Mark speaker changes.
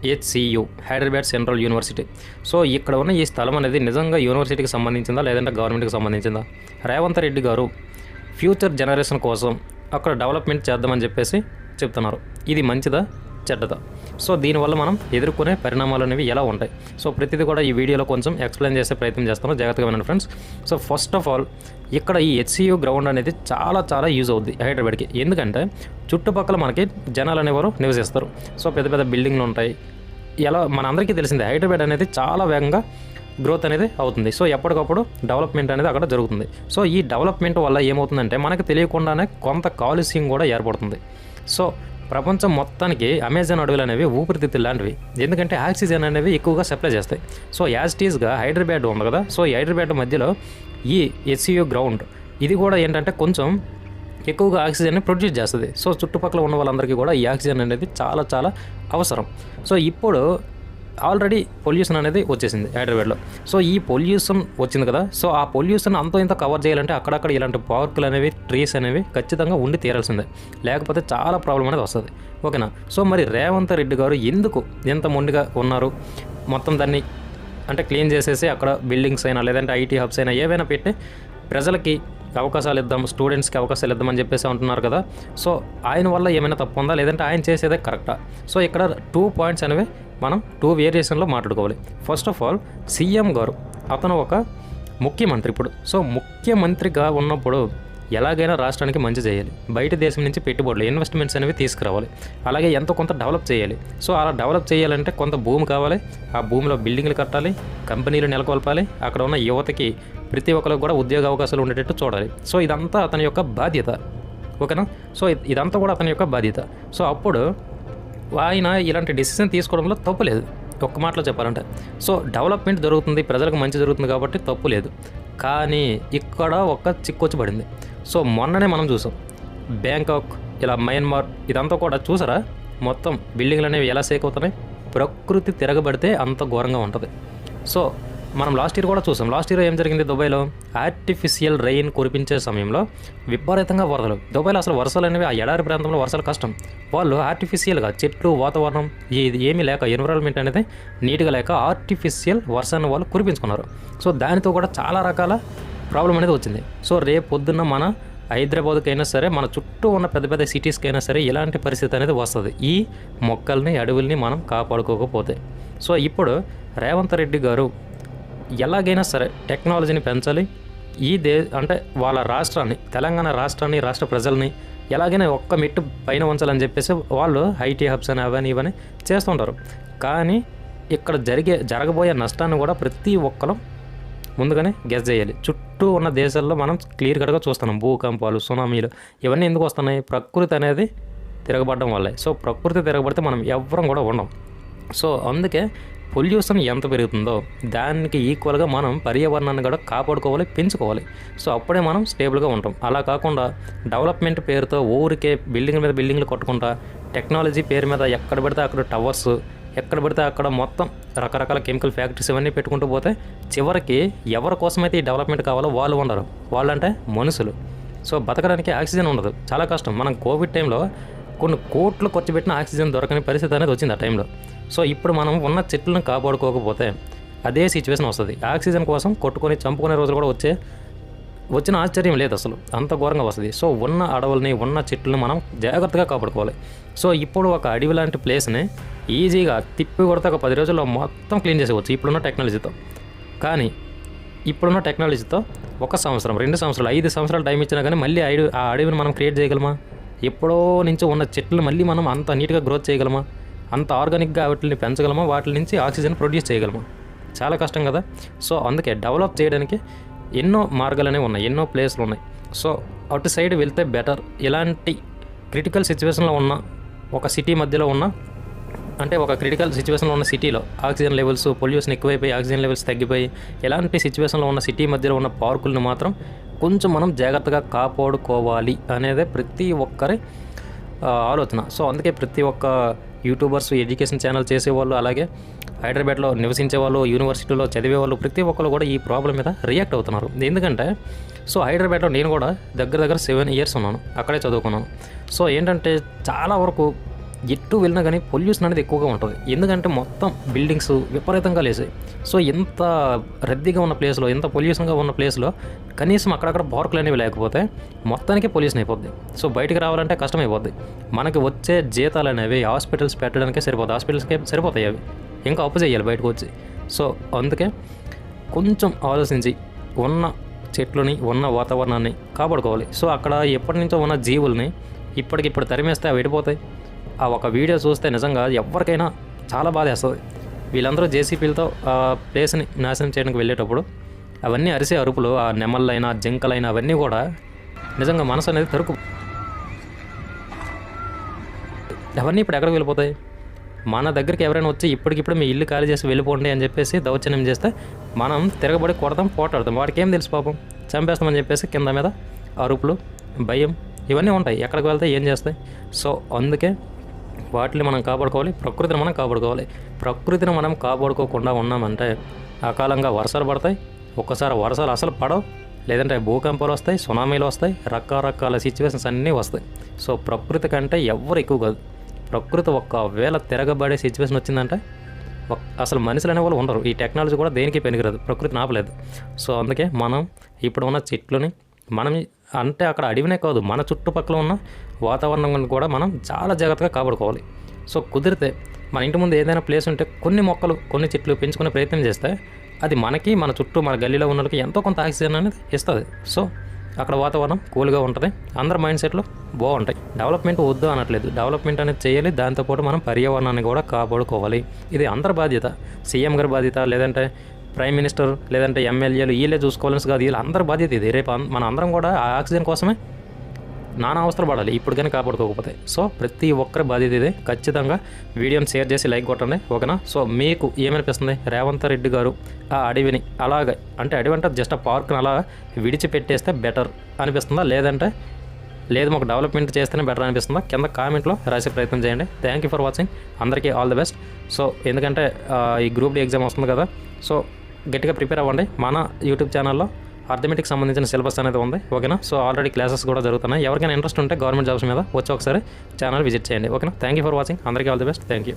Speaker 1: HCU, Hyderabad central university. So ఇక్కడ ఉన్న ఈ స్థలం అనేది నిజంగా యూనివర్సిటీకి సంబంధించిందా లేదంటే గవర్నమెంట్కి సంబంధించిందా? రేవంత్ రెడ్డి గారు ఫ్యూచర్ జనరేషన్ కోసం అక్కడ డెవలప్మెంట్ చేద్దామని చెప్పేసి చెప్తున్నారు. ఇది మంచిదా చెడ్డదా? సో దీనివల్ల మనం ఎదుర్కొనే పరిణామాలు అనేవి ఎలా ఉంటాయి? సో ప్రతిదీ కూడా ఈ వీడియోలో కొంచెం ఎక్స్ప్లెయిన్ చేసే ప్రయత్నం చేస్తాను, జాగ్రత్తగా వినండి friends. So first of all ఇక్కడ ఈ హెచ్సియు గ్రౌండ్ అనేది చాలా యూజ్ అవుద్ది హైదరాబాద్కి. ఎందుకంటే చుట్టుపక్కల మనకి జనాలు అనేవారు నివసిస్తారు. సో పెద్ద పెద్ద బిల్డింగ్లు ఉంటాయి. ఎలా మన అందరికీ తెలిసిందే, హైదరాబాద్ అనేది చాలా వేగంగా గ్రోత్ అనేది అవుతుంది. సో ఎప్పటికప్పుడు డెవలప్మెంట్ అనేది అక్కడ జరుగుతుంది. సో ఈ డెవలప్మెంట్ వల్ల ఏమవుతుందంటే మనకు తెలియకుండానే కొంత కాలుష్యం కూడా ఏర్పడుతుంది. సో ప్రపంచం మొత్తానికి అమెజాన్ అడవులు అనేవి ఊపిరితిత్తులు లాంటివి. ఎందుకంటే ఆక్సిజన్ అనేవి ఎక్కువగా సప్లై చేస్తాయి. సో యాజ్ ఇట్ ఈస్గా హైదరాబాద్ ఉంది కదా, సో ఈ హైదరాబాద్ మధ్యలో ఈ హెచ్సియు గ్రౌండ్ ఇది కూడా ఏంటంటే కొంచెం ఎక్కువగా ఆక్సిజన్ని ప్రొడ్యూస్ చేస్తుంది. సో చుట్టుపక్కల ఉన్న వాళ్ళందరికీ కూడా ఈ ఆక్సిజన్ అనేది చాలా అవసరం. సో ఇప్పుడు ఆల్రెడీ పొల్యూషన్ అనేది వచ్చేసింది హైదరాబాద్లో. సో ఈ పొల్యూషన్ వచ్చింది కదా, సో ఆ పొల్యూషన్ అంతో ఇంత కవర్ చేయాలంటే అక్కడక్కడ ఇలాంటి పార్కులు అనేవి, ట్రీస్ అనేవి ఖచ్చితంగా ఉండి తీరాల్సిందే, లేకపోతే చాలా ప్రాబ్లం అనేది వస్తుంది. ఓకేనా? సో మరి రేవంత్ రెడ్డి గారు ఎందుకు ఎంత మొండిగా ఉన్నారు? మొత్తం దాన్ని అంటే క్లీన్ చేసేసి అక్కడ బిల్డింగ్స్ అయినా లేదంటే ఐటీ హబ్స్ అయినా ఏవైనా పెట్టి ప్రజలకి అవకాశాలు ఇద్దాం, స్టూడెంట్స్కి అవకాశాలు ఇద్దామని చెప్పేసి అంటున్నారు కదా. సో ఆయన వల్ల ఏమైనా తప్పు ఉందా లేదంటే ఆయన చేసేదే కరెక్టా? సో ఇక్కడ 2 పాయింట్స్ అనేవి మనం 2 వేరియేషన్లో మాట్లాడుకోవాలి. ఫస్ట్ ఆఫ్ ఆల్ సీఎం గారు అతను ఒక ముఖ్యమంత్రి. ఇప్పుడు సో ముఖ్యమంత్రిగా ఉన్నప్పుడు ఎలాగైనా రాష్ట్రానికి మంచి చేయాలి, బయట దేశం నుంచి పెట్టుబడులు, ఇన్వెస్ట్మెంట్స్ అనేవి తీసుకురావాలి, అలాగే ఎంతో కొంత డెవలప్ చేయాలి. సో అలా డెవలప్ చేయాలంటే కొంత భూమి కావాలి, ఆ భూమిలో బిల్డింగ్లు కట్టాలి, కంపెనీలు నెలకొల్పాలి, అక్కడ ఉన్న యువతకి ప్రతి ఒక్కరికి కూడా ఉద్యోగ అవకాశాలు ఉండేటట్టు చూడాలి. సో ఇదంతా అతని యొక్క బాధ్యత. ఓకేనా? సో ఇదంతా కూడా అతని యొక్క బాధ్యత. సో అప్పుడు ఆయన ఇలాంటి డెసిషన్ తీసుకోవడంలో తప్పు లేదు, ఒక్క మాటలో చెప్పాలంటే. సో డెవలప్మెంట్ జరుగుతుంది, ప్రజలకు మంచి జరుగుతుంది కాబట్టి తప్పు లేదు. కానీ ఇక్కడ ఒక చిక్కొచ్చి పడింది. సో మొన్ననే మనం చూసాం బ్యాంకాక్, ఇలా మయన్మార్, ఇదంతా కూడా చూసారా? మొత్తం బిల్డింగ్లు అనేవి ఎలా షేక్ అవుతున్నాయి. ప్రకృతి తిరగబడితే అంత ఘోరంగా ఉంటుంది. సో మనం లాస్ట్ ఇయర్ కూడా చూసాం. లాస్ట్ ఇయర్ ఏం జరిగింది? దుబాయ్లో ఆర్టిఫిషియల్ రెయిన్ కురిపించే సమయంలో విపరీతంగా వరదలు. దుబాయ్లో అసలు వర్షాలు అనేవి, ఆ ఎడారి ప్రాంతంలో వర్షాలు కష్టం. వాళ్ళు ఆర్టిఫిషియల్గా చెట్లు, వాతావరణం ఇది ఏమీ లేక, ఎన్విరాన్మెంట్ అనేది నీట్గా లేక ఆర్టిఫిషియల్ వర్షాన్ని వాళ్ళు కురిపించుకున్నారు. సో దానితో కూడా చాలా రకాల ప్రాబ్లం అనేది వచ్చింది. సో రేపు పొద్దున్న మన హైదరాబాద్కి అయినా సరే, మన చుట్టూ ఉన్న పెద్ద పెద్ద సిటీస్కి అయినా సరే ఇలాంటి పరిస్థితి అనేది వస్తుంది, ఈ మొక్కల్ని, అడవుల్ని మనం కాపాడుకోకపోతే. సో ఇప్పుడు రేవంత్ రెడ్డి గారు ఎలాగైనా సరే టెక్నాలజీని పెంచాలి, అంటే వాళ్ళ రాష్ట్రాన్ని, తెలంగాణ రాష్ట్రాన్ని, రాష్ట్ర ప్రజల్ని ఎలాగైనా ఒక్క మెట్టు పైన ఉంచాలని చెప్పేసి వాళ్ళు ఐటీ హబ్స్ అని అవన్నీ ఇవన్నీ చేస్తుంటారు. కానీ ఇక్కడ జరగబోయే నష్టాన్ని కూడా ప్రతి ఒక్కరు ముందుగానే గెస్ చేయాలి. చుట్టూ ఉన్న దేశాల్లో మనం క్లియర్ కట్గా చూస్తున్నాం భూకంపాలు, సునామీలు ఇవన్నీ ఎందుకు వస్తున్నాయి? ప్రకృతి అనేది తిరగబడడం వల్లే. సో ప్రకృతి తిరగబడితే మనం ఎవ్వరం కూడా ఉండం. సో అందుకే పొల్యూషన్ ఎంత పెరుగుతుందో దానికి ఈక్వల్గా మనం పర్యావరణాన్ని కూడా కాపాడుకోవాలి, పెంచుకోవాలి. సో అప్పుడే మనం స్టేబుల్గా ఉంటాం. అలా కాకుండా డెవలప్మెంట్ పేరుతో ఊరికే బిల్డింగ్ల మీద బిల్డింగ్లు కట్టుకుంటా, టెక్నాలజీ పేరు మీద ఎక్కడ పడితే అక్కడ టవర్స్, ఎక్కడ పడితే అక్కడ మొత్తం రకరకాల కెమికల్ ఫ్యాక్టరీస్ ఇవన్నీ పెట్టుకుంటూ పోతే చివరికి ఎవరి కోసమైతే ఈ డెవలప్మెంట్ కావాలో వాళ్ళు ఉండరు. వాళ్ళంటే మనుషులు. సో బతకడానికి ఆక్సిజన్ ఉండదు, చాలా కష్టం. మనం కోవిడ్ టైంలో కొన్ని కోట్లు ఖర్చు పెట్టిన ఆక్సిజన్ దొరకని పరిస్థితి అనేది వచ్చింది ఆ టైంలో. సో ఇప్పుడు మనం ఉన్న చెట్లను కాపాడుకోకపోతే అదే సిచ్యువేషన్ వస్తుంది. ఆక్సిజన్ కోసం కొట్టుకొని చంపుకునే రోజులు కూడా వచ్చిన ఆశ్చర్యం లేదు, అసలు అంత ఘోరంగా వస్తుంది. సో ఉన్న అడవుల్ని, ఉన్న చెట్లను మనం జాగ్రత్తగా కాపాడుకోవాలి. సో ఇప్పుడు ఒక అడవి లాంటి ప్లేస్ని ఈజీగా తిప్పి కొడితే ఒక 10 రోజుల్లో మొత్తం క్లీన్ చేసేవచ్చు ఇప్పుడున్న టెక్నాలజీతో. కానీ ఇప్పుడున్న టెక్నాలజీతో 1 సంవత్సరం, 2 సంవత్సరాలు, 5 సంవత్సరాలు టైం ఇచ్చినా కానీ మళ్ళీ ఆ అడవిని మనం క్రియేట్ చేయగలమా? ఎప్పుడో నుంచి ఉన్న చెట్లు మళ్ళీ మనం అంత నీట్గా గ్రోత్ చేయగలమా? అంత ఆర్గానిక్గా వాటిని పెంచగలమా? వాటి నుంచి ఆక్సిజన్ ప్రొడ్యూస్ చేయగలమా? చాలా కష్టం కదా. సో అందుకే డెవలప్ చేయడానికి ఎన్నో మార్గాలు అనేవి ఉన్నాయి, ఎన్నో ప్లేస్లు ఉన్నాయి. సో అటు సైడ్ వెళ్తే బెటర్. ఇలాంటి క్రిటికల్ సిచ్యువేషన్లో ఉన్న ఒక సిటీ మధ్యలో ఉన్న, అంటే ఒక క్రిటికల్ సిచ్యువేషన్లో ఉన్న సిటీలో ఆక్సిజన్ లెవెల్స్, పొల్యూషన్ ఎక్కువైపోయి ఆక్సిజన్ లెవెల్స్ తగ్గిపోయి ఇలాంటి సిచ్యువేషన్లో ఉన్న సిటీ మధ్యలో ఉన్న పార్కులను మాత్రం కొంచెం మనం జాగ్రత్తగా కాపాడుకోవాలి అనేదే ప్రతి ఒక్కరి ఆలోచన. సో అందుకే ప్రతి ఒక్క యూట్యూబర్స్, ఎడ్యుకేషన్ ఛానల్ చేసేవాళ్ళు, అలాగే హైదరాబాద్లో నివసించే వాళ్ళు, యూనివర్సిటీలో చదివే వాళ్ళు ప్రతి ఒక్కరు కూడా ఈ ప్రాబ్లం మీద రియాక్ట్ అవుతున్నారు. ఎందుకంటే సో హైదరాబాద్లో నేను కూడా దగ్గర 7 years ఉన్నాను, అక్కడే చదువుకున్నాను. సో ఏంటంటే చాలా వరకు ఎటు వెళ్ళినా కానీ పొల్యూషన్ అనేది ఎక్కువగా ఉంటుంది. ఎందుకంటే మొత్తం బిల్డింగ్స్ విపరీతంగా లేసాయి. సో ఇంత రద్దీగా ఉన్న ప్లేస్లో, ఇంత పొల్యూషన్గా ఉన్న ప్లేస్లో కనీసం అక్కడక్కడ పార్కులు అనేవి లేకపోతే మొత్తానికి పొల్యూషన్ అయిపోద్ది. సో బయటికి రావాలంటే కష్టమైపోద్ది. మనకి వచ్చే జీతాలు అనేవి హాస్పిటల్స్ పెట్టడానికే సరిపోతుంది, హాస్పిటల్స్కే సరిపోతాయి అవి, ఇంకా అప్పు చేయాలి బయటకు వచ్చి. సో అందుకే కొంచెం ఆలోచించి ఉన్న చెట్లని, ఉన్న వాతావరణాన్ని కాపాడుకోవాలి. సో అక్కడ ఎప్పటి నుంచో ఉన్న జీవుల్ని ఇప్పటికిప్పుడు తరిమేస్తే అవి వెళ్ళిపోతాయి. ఆ ఒక వీడియో చూస్తే నిజంగా ఎవరికైనా చాలా బాధ వేస్తుంది. వీళ్ళందరూ జేసీపీలతో ఆ ప్లేస్ని నాశనం చేయడానికి వెళ్ళేటప్పుడు అవన్నీ అరిసే అరుపులు, ఆ నెమళ్ళైనా జింకలైనా అవన్నీ కూడా నిజంగా మనసు అనేది తరుకు. అవన్నీ ఇప్పుడు ఎక్కడికి వెళ్ళిపోతాయి? మన దగ్గరికి ఎవరైనా వచ్చి ఇప్పటికిప్పుడు మీ ఇల్లు ఖాళీ చేసి వెళ్ళిపోండి అని చెప్పేసి దౌర్జన్యం చేస్తే మనం తిరగబడి కొడతాం, పోటాడతాం. వాడికి ఏం తెలుసు పాపం, చంపేస్తామని చెప్పేసి కింద మీద అరుపులు, భయం ఇవన్నీ ఉంటాయి. ఎక్కడికి వెళ్తే ఏం చేస్తాయి? సో అందుకే వాటిని మనం కాపాడుకోవాలి, ప్రకృతిని మనం కాపాడుకోవాలి. ప్రకృతిని మనం కాపాడుకోకుండా ఉన్నామంటే అకాలంగా వర్షాలు పడతాయి, ఒక్కసారి వర్షాలు అసలు పడవు, లేదంటే భూకంపాలు వస్తాయి, సునామీలు వస్తాయి, రకరకాల సిచ్యువేషన్స్ అన్నీ వస్తాయి. సో ప్రకృతి కంటే ఎవరు ఎక్కువ కాదు. ప్రకృతి ఒకవేళ తిరగబడే సిచ్యువేషన్ వచ్చిందంటే అసలు మనుషులు అనేవాళ్ళు ఉండరు. ఈ టెక్నాలజీ కూడా దేనికి పనికిరాదు, ప్రకృతిని ఆపలేదు. సో అందుకే మనం ఇప్పుడు ఉన్న చెట్లని మనం అంటే అక్కడ అడవినే కాదు, మన చుట్టుపక్కల ఉన్న వాతావరణం కూడా మనం చాలా జాగ్రత్తగా కాపాడుకోవాలి. సో కుదిరితే మన ఇంటి ముందు ఏదైనా ప్లేస్ ఉంటే కొన్ని మొక్కలు, కొన్ని చెట్లు పెంచుకునే ప్రయత్నం చేస్తే అది మనకి, మన చుట్టూ, మన గల్లీలో ఉన్న వాళ్ళకి ఎంతో కొంత ఆక్సిజన్ అనేది ఇస్తుంది. సో అక్కడ వాతావరణం కూల్గా ఉంటుంది, అందరి మైండ్ సెట్లు బాగుంటాయి. డెవలప్మెంట్ వద్దు అనట్లేదు, డెవలప్మెంట్ అనేది చేయాలి. దాంతోపాటు మనం పర్యావరణాన్ని కూడా కాపాడుకోవాలి. ఇది అందరి బాధ్యత. సీఎం గారి బాధ్యత, లేదంటే ప్రైమ్ మినిస్టర్, లేదంటే ఎమ్మెల్యేలు వీళ్ళే చూసుకోవాల్సి కాదు, వీళ్ళు అందరి బాధ్యత ఇది. రేపు మన అందరం కూడా ఆ ఆక్సిజన్ కోసమే నానా అవసరం పడాలి ఇప్పుడు కానీ కాపాడుకోకపోతే. సో ప్రతి ఒక్కరి బాధ్యత ఇదే. ఖచ్చితంగా వీడియోని షేర్ చేసి లైక్ కొట్టండి, ఓకేనా? సో మీకు ఏమనిపిస్తుంది? రేవంత్ రెడ్డి గారు ఆ అడవిని అలాగే, అంటే అడవి అంటే జస్ట్ ఆ పార్క్ని అలా విడిచిపెట్టేస్తే బెటర్ అనిపిస్తుందా, లేదంటే లేదు మాకు డెవలప్మెంట్ చేస్తేనే బెటర్ అనిపిస్తుందా? కింద కామెంట్లో రాసే ప్రయత్నం చేయండి. Thank you for watching. అందరికీ ఆల్ ది బెస్ట్. సో ఎందుకంటే ఈ గ్రూప్ డి ఎగ్జామ్ వస్తుంది కదా, సో గట్టిగా ప్రిపేర్ అవ్వండి. మన యూట్యూబ్ ఛానల్లో అర్థమెటిక్ సంబంధించిన సిలబస్ అనేది ఉంది, ఓకేనా? సో ఆల్రెడీ క్లాసెస్ కూడా జరుగుతున్నాయి. ఎవరికైనా ఇంట్రెస్ట్ ఉంటే గవర్నమెంట్ జాబ్స్ మీద వచ్చి ఒకసారి ఛానల్ విజిట్ చేయండి, ఓకేనా? Thank you for watching. అందరికీ all the best. Thank you.